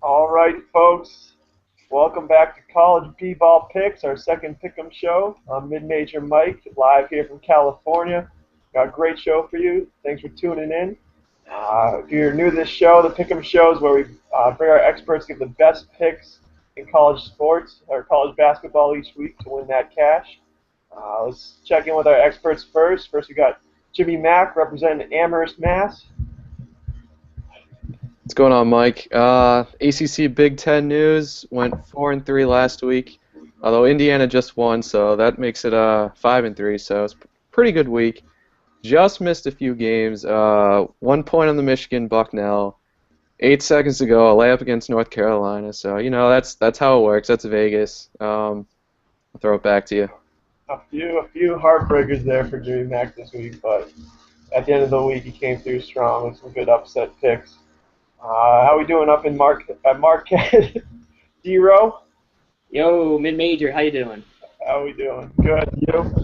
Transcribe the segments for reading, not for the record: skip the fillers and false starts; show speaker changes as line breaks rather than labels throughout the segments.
All right, folks. Welcome back to College B-Ball Picks, our second pick'em show. I'm Mid-Major Mike, live here from California. Got a great show for you. Thanks for tuning in. If you're new to this show, the pick'em show is where we bring our experts to give the best picks in college sports or college basketball each week to win that cash. Let's check in with our experts first. First, we got Jimmy Mack representing Amherst, Mass.
What's going on, Mike? ACC Big Ten news went 4-3 last week, although Indiana just won, so that makes it 5-3. So it's a pretty good week. Just missed a few games. 1 point on the Michigan Bucknell. 8 seconds to go, a layup against North Carolina. So that's how it works. That's Vegas. I'll throw it back to you.
A few heartbreakers there for Jimmy Mack this week, but at the end of the week he came through strong with some good upset picks. How we doing up in Marquette? Zero.
Yo, mid-major, how you doing?
How we doing? Good. You?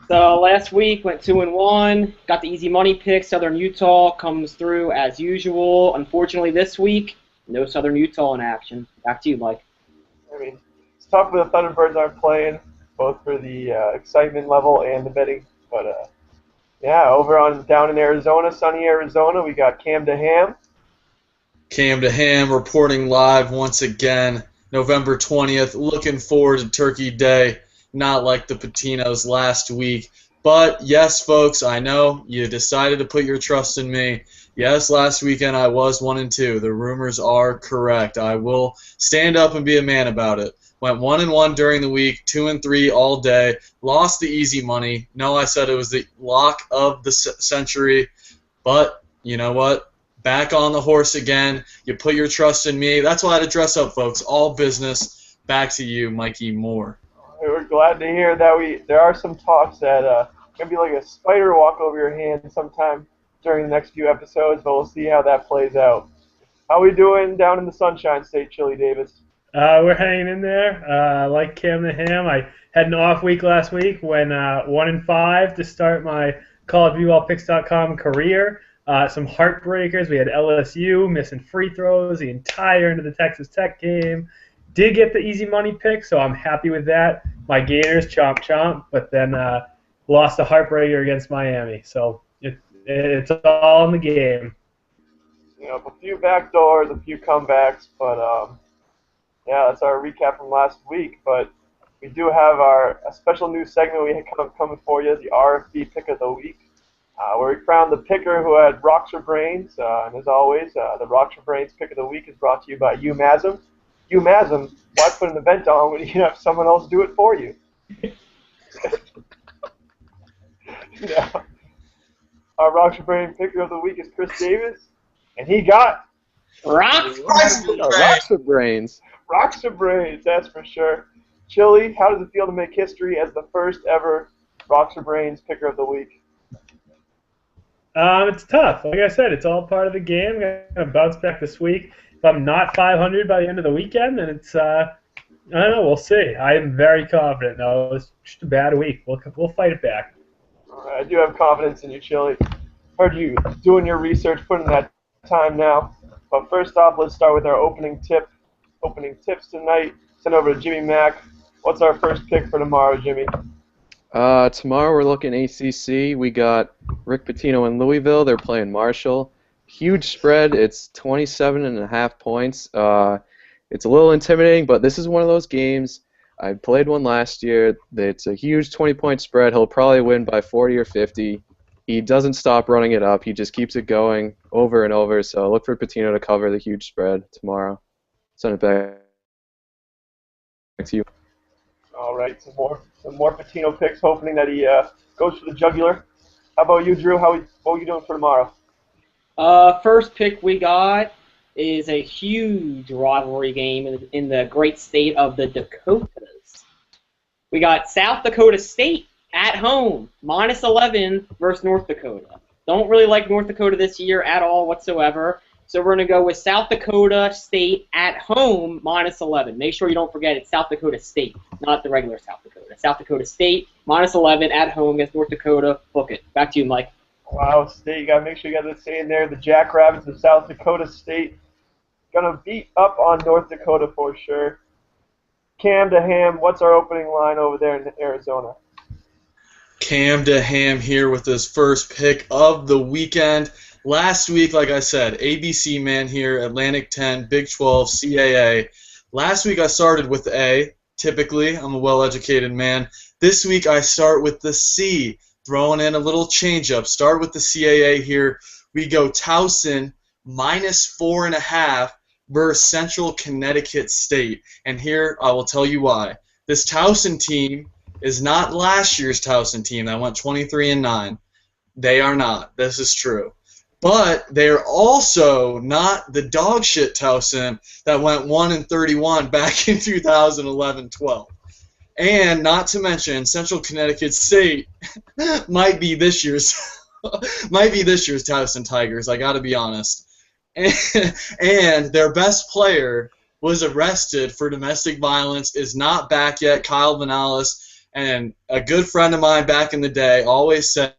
So last week went 2-1. Got the easy money pick. Southern Utah comes through as usual. Unfortunately, this week no Southern Utah in action. Back to you, Mike.
I mean, it's tough when the Thunderbirds aren't playing, both for the excitement level and the betting. But yeah, down in Arizona, sunny Arizona, we got Cam DeHam.
Cam DeHam reporting live once again, November 20th. Looking forward to Turkey Day, not like the Patinos last week. But yes, folks, I know you decided to put your trust in me. Yes, last weekend I was 1-2. The rumors are correct. I will stand up and be a man about it. Went 1-1 during the week, 2-3 all day. Lost the easy money. No, I said it was the lock of the century. But you know what? Back on the horse again. You put your trust in me. That's why I had to dress up, folks. All business. Back to you, Mikey Moore.
We're glad to hear that there are some talks that gonna be like a spider walk over your hand sometime during the next few episodes, but we'll see how that plays out. How we doing down in the Sunshine State, Chili Davis?
We're hanging in there. Like Cam the Ham, I had an off week last week when 1-5 to start my collegeballpicks.com career. Some heartbreakers. We had LSU missing free throws the entire end of the Texas Tech game. Did get the easy money pick, so I'm happy with that. My Gators, chomp chomp, but then lost a heartbreaker against Miami. So it's all in the game.
You know, a few backdoors, a few comebacks, but yeah, that's our recap from last week. But we do have a special new segment we have coming for you, the RFB Pick of the Week, where we crown the picker who had Rocks or Brains. And as always, the Rocks or Brains Pick of the Week is brought to you by UMASM. UMASM, why put an event on when you can have someone else do it for you? Yeah. Our Rocks or Brains Picker of the Week is Chris Davis, and he got
Rocks?
Rocks for brains.
Rocks or Brains, that's for sure. Chili, how does it feel to make history as the first ever Rocks or Brains Picker of the Week?
It's tough. Like I said, it's all part of the game. I'm gonna bounce back this week. If I'm not 500 by the end of the weekend, then it's I don't know. We'll see. I am very confident. No, it was just a bad week. We'll fight it back.
All right, I do have confidence in you, Chili. Heard you doing your research, putting that time now. But first off, let's start with our opening tip. Opening tips tonight. Send over to Jimmy Mack. What's our first pick for tomorrow, Jimmy?
Tomorrow we're looking ACC. We got Rick Pitino in Louisville. They're playing Marshall. Huge spread. It's 27.5 points. It's a little intimidating, but this is one of those games. I played one last year. It's a huge 20-point spread. He'll probably win by 40 or 50. He doesn't stop running it up. He just keeps it going over and over. So look for Pitino to cover the huge spread tomorrow. Send it back to you.
All right, some more Patino picks, hoping that he goes for the jugular. How about you, Drew? What are you doing for tomorrow?
First pick we got is a huge rivalry game in the great state of the Dakotas. We got South Dakota State at home, -11 versus North Dakota. Don't really like North Dakota this year at all whatsoever. So we're going to go with South Dakota State at home, -11. Make sure you don't forget it's South Dakota State, not the regular South Dakota. South Dakota State, -11 at home against North Dakota. Book it. Back to you, Mike.
Wow, State, you got to make sure you got to stay in there. The Jackrabbits of South Dakota State gonna beat up on North Dakota for sure. Cam to Ham, what's our opening line over there in Arizona?
Cam to Ham here with his first pick of the weekend. Last week, like I said, ABC man here, Atlantic 10, Big 12, CAA. Last week I started with A. Typically, I'm a well-educated man. This week I start with the C, throwing in a little change-up. Start with the CAA here. We go Towson -4.5 versus Central Connecticut State. And here I will tell you why. This Towson team is not last year's Towson team that went 23-9. They are not. This is true. But they're also not the dog shit Towson that went 1-31 back in 2011-12. And not to mention, Central Connecticut State might be this year's Towson Tigers. I got to be honest. And their best player was arrested for domestic violence. Is not back yet. Kyle Vanales, and a good friend of mine back in the day always said,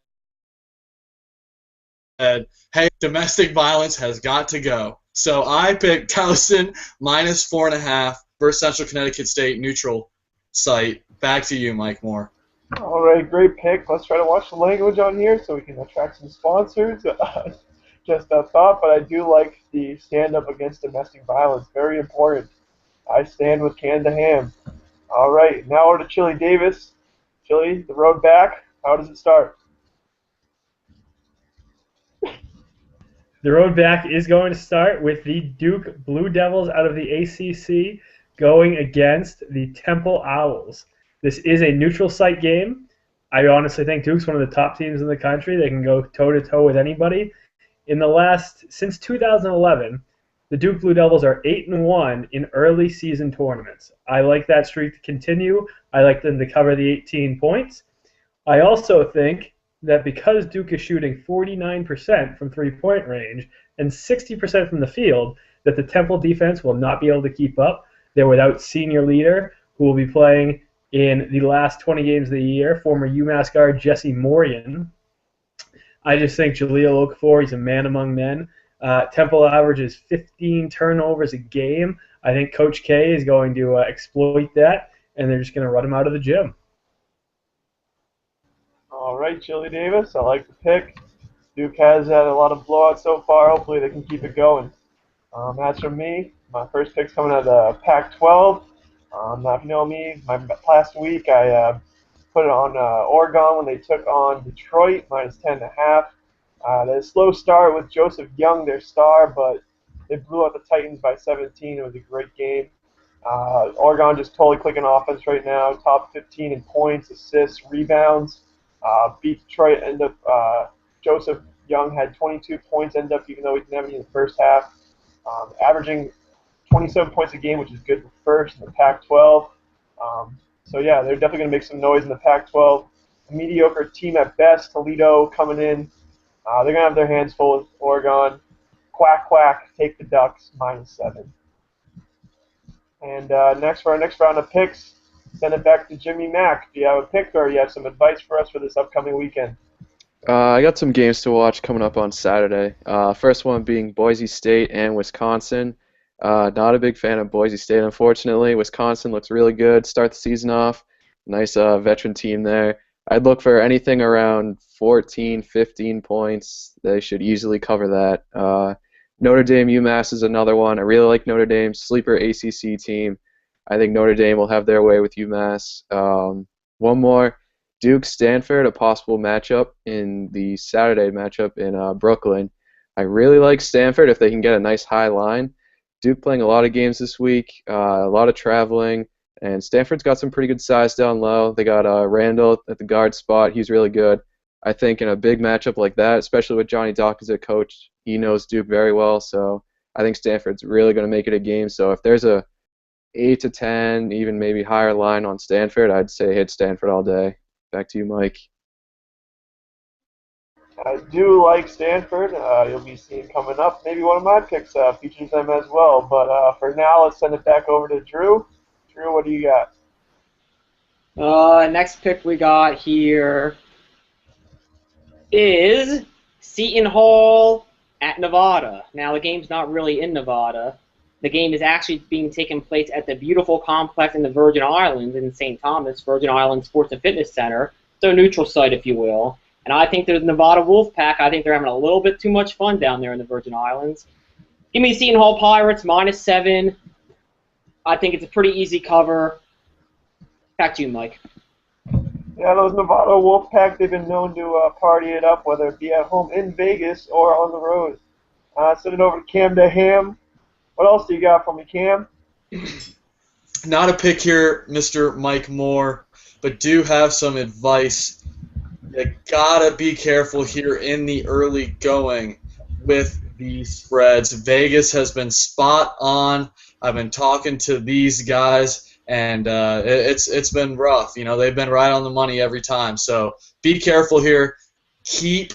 hey, domestic violence has got to go. So I picked Towson -4.5 versus Central Connecticut State neutral site. Back to you, Mike Moore.
All right, great pick. Let's try to watch the language on here so we can attract some sponsors. Just a thought, but I do like the stand-up against domestic violence. Very important. I stand with Cam to Ham. All right, now over to Chili Davis. Chili, the road back. How does it start?
The road back is going to start with the Duke Blue Devils out of the ACC going against the Temple Owls. This is a neutral site game. I honestly think Duke's one of the top teams in the country. They can go toe-to-toe with anybody. Since 2011, the Duke Blue Devils are 8-1 in early season tournaments. I like that streak to continue. I like them to cover the 18 points. I also think that because Duke is shooting 49% from three-point range and 60% from the field, that the Temple defense will not be able to keep up. They're without senior leader, who will be playing in the last 20 games of the year, former UMass guard Jesse Morian. I just think Jahlil Okafor, he's a man among men. Temple averages 15 turnovers a game. I think Coach K is going to exploit that, and they're just going to run him out of the gym.
All right, Chili Davis, I like the pick. Duke has had a lot of blowouts so far. Hopefully they can keep it going. As for me, my first pick's coming out of the Pac-12. Now, if you know me, last week I put it on Oregon when they took on Detroit, -10.5. They had a slow start with Joseph Young, their star, but they blew out the Titans by 17. It was a great game. Oregon just totally clicking offense right now, top 15 in points, assists, rebounds. Beat Detroit. Joseph Young had 22 points, even though he didn't have any in the first half, averaging 27 points a game, which is good for first in the Pac-12. So yeah, they're definitely going to make some noise in the Pac-12. A mediocre team at best. Toledo coming in. They're going to have their hands full with Oregon. Quack, quack, take the Ducks, -7. And next for our next round of picks, send it back to Jimmy Mack. Do you have a pick or you have some advice for us for this upcoming weekend?
I got some games to watch coming up on Saturday. First one being Boise State and Wisconsin. Not a big fan of Boise State, unfortunately. Wisconsin looks really good. Start the season off. Nice veteran team there. I'd look for anything around 14, 15 points. They should easily cover that. Notre Dame UMass is another one. I really like Notre Dame. Sleeper ACC team. I think Notre Dame will have their way with UMass. One more. Duke Stanford, a possible matchup in the Saturday matchup in Brooklyn. I really like Stanford if they can get a nice high line. Duke playing a lot of games this week, a lot of traveling, and Stanford's got some pretty good size down low. They got Randall at the guard spot. He's really good. I think in a big matchup like that, especially with Johnny Dawkins as a coach, he knows Duke very well. So I think Stanford's really going to make it a game. So if there's a 8 to 10, even maybe higher line on Stanford, I'd say hit Stanford all day. Back to you, Mike.
I do like Stanford. You'll be seeing coming up. Maybe one of my picks features them as well. But for now, let's send it back over to Drew. Drew, what do you got?
Next pick we got here is Seton Hall at Nevada. Now, the game's not really in Nevada, The game is actually being taken place at the beautiful complex in the Virgin Islands in St. Thomas, Virgin Islands Sports and Fitness Center, so a neutral site, if you will. And I think the Nevada Wolfpack, I think they're having a little bit too much fun down there in the Virgin Islands. Give me Seton Hall Pirates, -7. I think it's a pretty easy cover. Back to you, Mike.
Yeah, those Nevada Wolfpack, they've been known to party it up, whether it be at home in Vegas or on the road. Send it over to Cam DeHam. What else do you got for me, Cam?
Not a pick here, Mr. Mike Moore, but do have some advice. You gotta be careful here in the early going with these spreads. Vegas has been spot on. I've been talking to these guys, and it's been rough. You know, they've been right on the money every time. So be careful here. Keep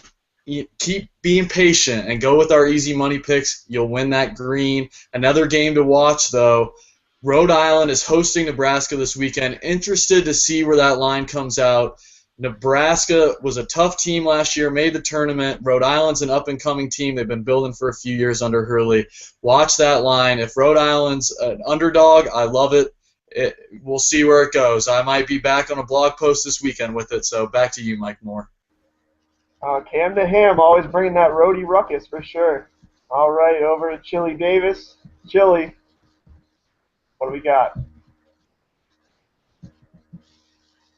being patient and go with our easy money picks. You'll win that green. Another game to watch, though. Rhode Island is hosting Nebraska this weekend. Interested to see where that line comes out. Nebraska was a tough team last year, made the tournament. Rhode Island's an up-and-coming team. They've been building for a few years under Hurley. Watch that line. If Rhode Island's an underdog, I love it. We'll see where it goes. I might be back on a blog post this weekend with it, so back to you, Mike Moore.
Cam DeHam, always bringing that roadie ruckus for sure. All right, over to Chili Davis. Chili, what do we got?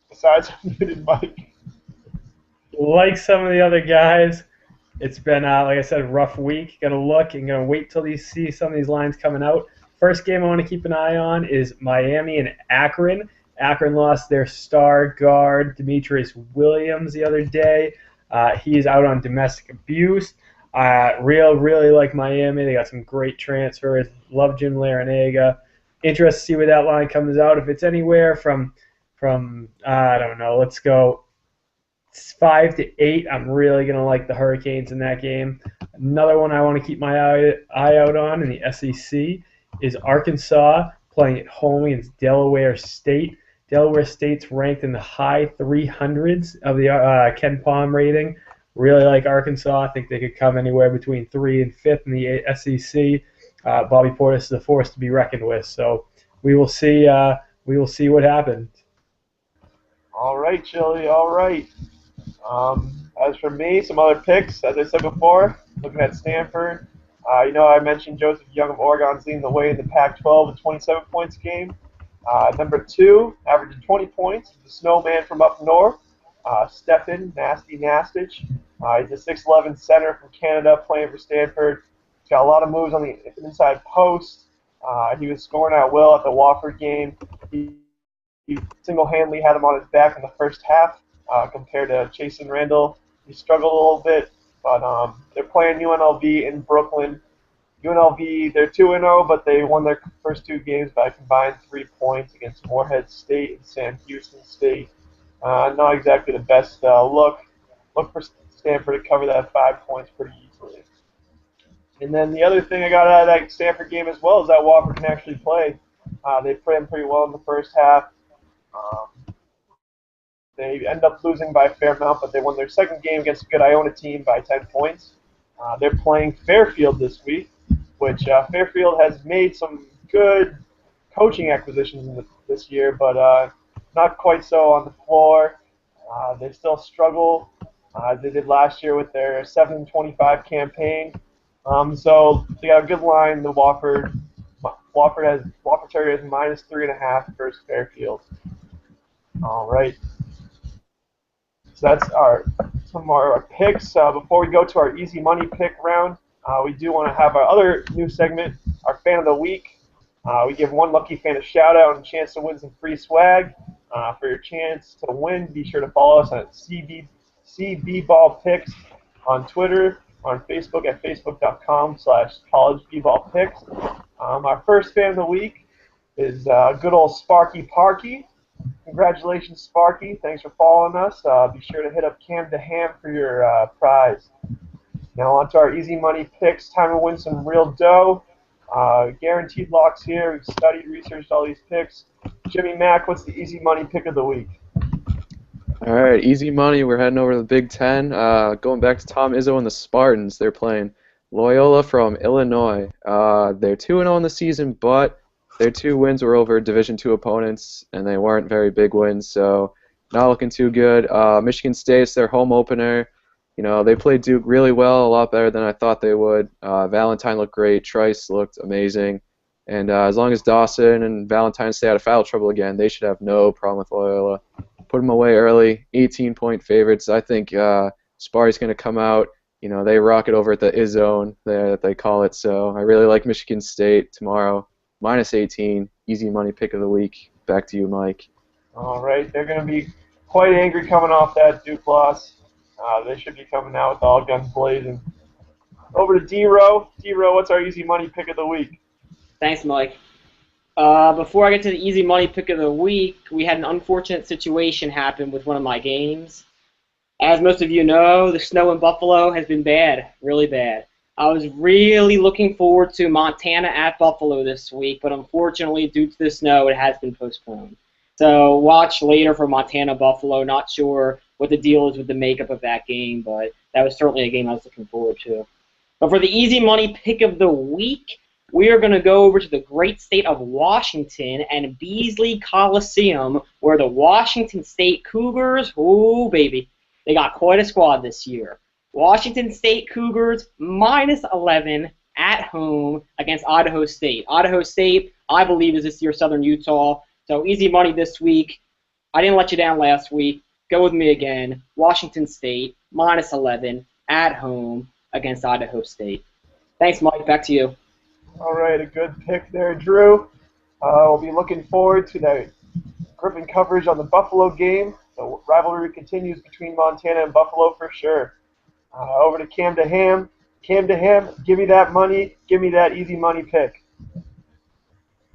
Besides muted Mike.
Like some of the other guys, it's been, like I said, a rough week. Going to look and going to wait till you see some of these lines coming out. First game I want to keep an eye on is Miami and Akron. Akron lost their star guard, Demetrius Williams, the other day. He's out on domestic abuse. Really like Miami. They got some great transfers. Love Jim Larinaga. Interested to see where that line comes out. If it's anywhere from I don't know, let's go 5 to 8. I'm really going to like the Hurricanes in that game. Another one I want to keep my eye out on in the SEC is Arkansas playing at home against Delaware State. Delaware State's ranked in the high 300s of the Ken Palm rating. Really like Arkansas. I think they could come anywhere between 3 and 5th in the SEC. Bobby Portis is a force to be reckoned with. So we will see. We will see what happens.
All right, Chili. All right. As for me, some other picks. As I said before, looking at Stanford. I mentioned Joseph Young of Oregon's leading the way in the Pac-12 with 27 points game. Number 2, averaging 20 points, the snowman from up north, Stefan Nasty Nastich. He's a 6'11 center from Canada playing for Stanford. He's got a lot of moves on the inside post. He was scoring at will at the Wofford game. He single-handedly had him on his back in the first half compared to Chasen Randall. He struggled a little bit, but they're playing UNLV in Brooklyn. UNLV, they're 2-0, but they won their first 2 games by a combined 3 points against Morehead State and Sam Houston State. Not exactly the best look. Look for Stanford to cover that 5 points pretty easily. And then the other thing I got out of that Stanford game as well is that Wofford can actually play. They played them pretty well in the first half. They end up losing by a fair amount, but they won their second game against a good Iona team by 10 points. They're playing Fairfield this week, which Fairfield has made some good coaching acquisitions this year, but not quite so on the floor. They still struggle. They did last year with their 7-25 campaign. So they got a good line. The Wofford Terrier has -3.5 versus Fairfield. All right. So that's some of our picks. Before we go to our easy money pick round, we do want to have our other new segment, our Fan of the Week. We give one lucky fan a shout-out and a chance to win some free swag. For your chance to win, be sure to follow us on CBBallPicks on Twitter, on Facebook at facebook.com/collegeballpicks. Our first fan of the week is good old Sparky Parky. Congratulations, Sparky. Thanks for following us. Be sure to hit up Cam DeHam for your prize. Now on to our easy money picks. Time to win some real dough. Guaranteed locks here. We've studied, researched all these picks. Jimmy Mack, what's the easy money pick of the week?
All right, easy money. We're heading over to the Big Ten. Going back to Tom Izzo and the Spartans. They're playing Loyola from Illinois. They're 2-0 in the season, but their 2 wins were over Division II opponents, and they weren't very big wins, so not looking too good. Michigan State's their home opener. You know, they played Duke really well, a lot better than I thought they would. Valentine looked great. Trice looked amazing. And as long as Dawson and Valentine stay out of foul trouble again, they should have no problem with Loyola. Put them away early, 18-point favorites. I think Sparty's going to come out. You know, they rock it over at the I-Zone there that they call it. So I really like Michigan State tomorrow. -18, easy money pick of the week. Back to you, Mike.
All right, they're going to be quite angry coming off that Duke loss. They should be coming out with all guns blazing. Over to D-Row. D-Row, what's our easy money pick of the week?
Thanks, Mike. Before I get to the easy money pick of the week, we had an unfortunate situation happen with one of my games. As most of you know, the snow in Buffalo has been bad, really bad. I was really looking forward to Montana at Buffalo this week, but unfortunately, due to the snow, it has been postponed. So watch later for Montana-Buffalo. Not sure what the deal is with the makeup of that game, but that was certainly a game I was looking forward to. But for the easy money pick of the week, we are going to go over to the great state of Washington and Beasley Coliseum, where the Washington State Cougars, ooh, baby, they got quite a squad this year. Washington State Cougars -11 at home against Idaho State. Idaho State, I believe, is this year's Southern Utah. So easy money this week. I didn't let you down last week. Go with me again. Washington State -11 at home against Idaho State. Thanks, Mike. Back to you.
All right, a good pick there, Drew. We'll be looking forward to the Griffin coverage on the Buffalo game. The rivalry continues between Montana and Buffalo for sure. Over to Cam DeHam. Cam DeHam, give me that money. Give me that easy money pick.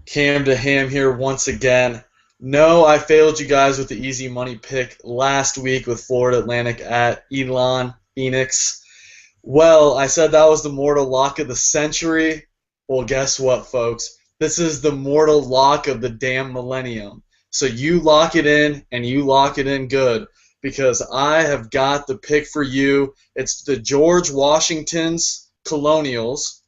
Cam DeHam here once again. No, I failed you guys with the easy money pick last week with Florida Atlantic at Elon Phoenix. Well, I said that was the mortal lock of the century. Well, guess what, folks? This is the mortal lock of the damn millennium. So you lock it in, and you lock it in good, because I have got the pick for you. It's the George Washington's Colonials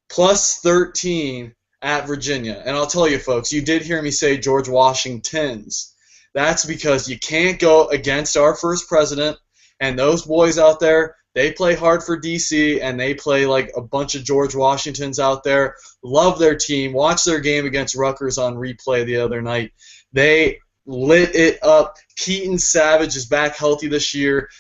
+13 at Virginia. And I'll tell you, folks, you did hear me say George Washington's. That's because you can't go against our first president, and those boys out there, they play hard for D.C., and they play like a bunch of George Washingtons out there. Love their team. Watch their game against Rutgers on replay the other night. They lit it up. Keaton Savage is back healthy this year.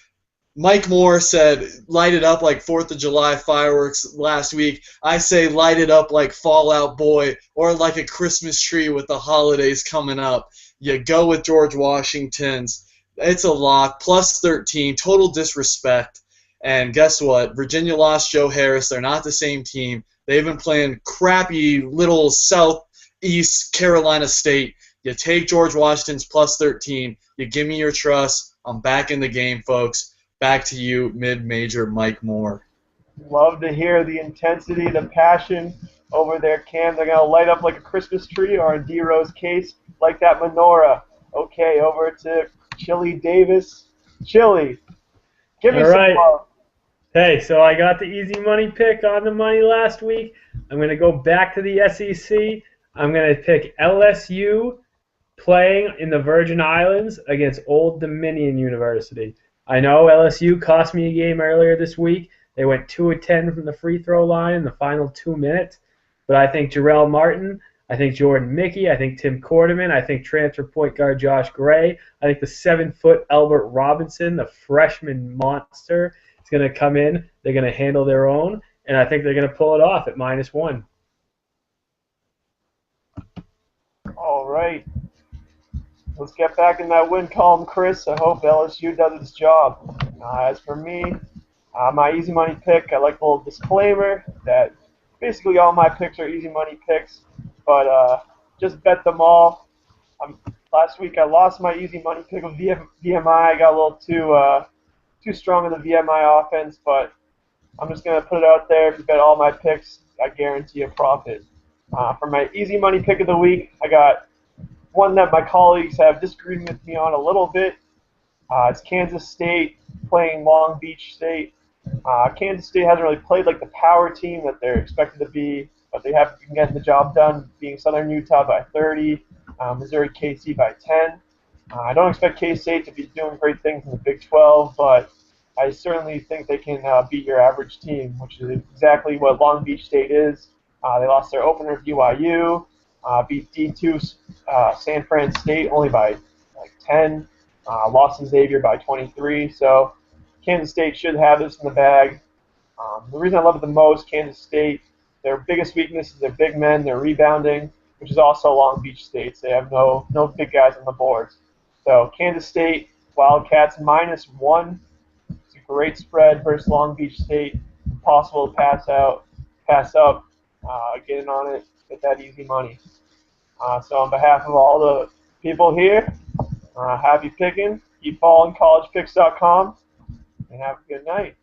Mike Moore said light it up like 4th of July fireworks last week. I say light it up like Fall Out Boy or like a Christmas tree with the holidays coming up. You go with George Washington's. It's a lock. +13. Total disrespect. And guess what? Virginia lost Joe Harris. They're not the same team. They've been playing crappy little Southeast Carolina State. You take George Washington's +13. You give me your trust. I'm back in the game, folks. Back to you, mid-major Mike Moore.
Love to hear the intensity, the passion over there, Cam. They're going to light up like a Christmas tree, or in D-Row's case, like that menorah. Okay, over to Chili Davis. Chili, give me some love.
Hey, so I got the easy money pick on the money last week. I'm going to go back to the SEC. I'm going to pick LSU playing in the Virgin Islands against Old Dominion University. I know LSU cost me a game earlier this week. They went 2 of 10 from the free throw line in the final 2 minutes. But I think Jarrell Martin, I think Jordan Mickey, I think Tim Quarterman, I think transfer point guard Josh Gray, I think the 7-foot Albert Robinson, the freshman monster, is going to come in. They're going to handle their own, and I think they're going to pull it off at -1.
All right. Let's get back in that win column, Chris. I hope LSU does its job. As for me, my easy money pick, I like a little disclaimer that basically all my picks are easy money picks, but just bet them all. Last week I lost my easy money pick of VMI. I got a little too strong in the VMI offense, but I'm just going to put it out there. If you bet all my picks, I guarantee a profit. For my easy money pick of the week, I got one that my colleagues have disagreed with me on a little bit. It's Kansas State playing Long Beach State. Kansas State hasn't really played like the power team that they're expected to be, but they have been getting the job done, beating Southern Utah by 30, Missouri KC by 10. I don't expect K-State to be doing great things in the Big 12, but I certainly think they can beat your average team, which is exactly what Long Beach State is. They lost their opener to BYU, beat D2 San Fran State only by like 10, lost to Xavier by 23. So Kansas State should have this in the bag. The reason I love it the most, Kansas State, their biggest weakness is their big men, their rebounding, which is also Long Beach State's. They have no big guys on the boards. So Kansas State, Wildcats -1. It's a great spread versus Long Beach State. Impossible to pass up, get in on it, get that easy money. So on behalf of all the people here, happy picking. Keep following collegepicks.com, and have a good night.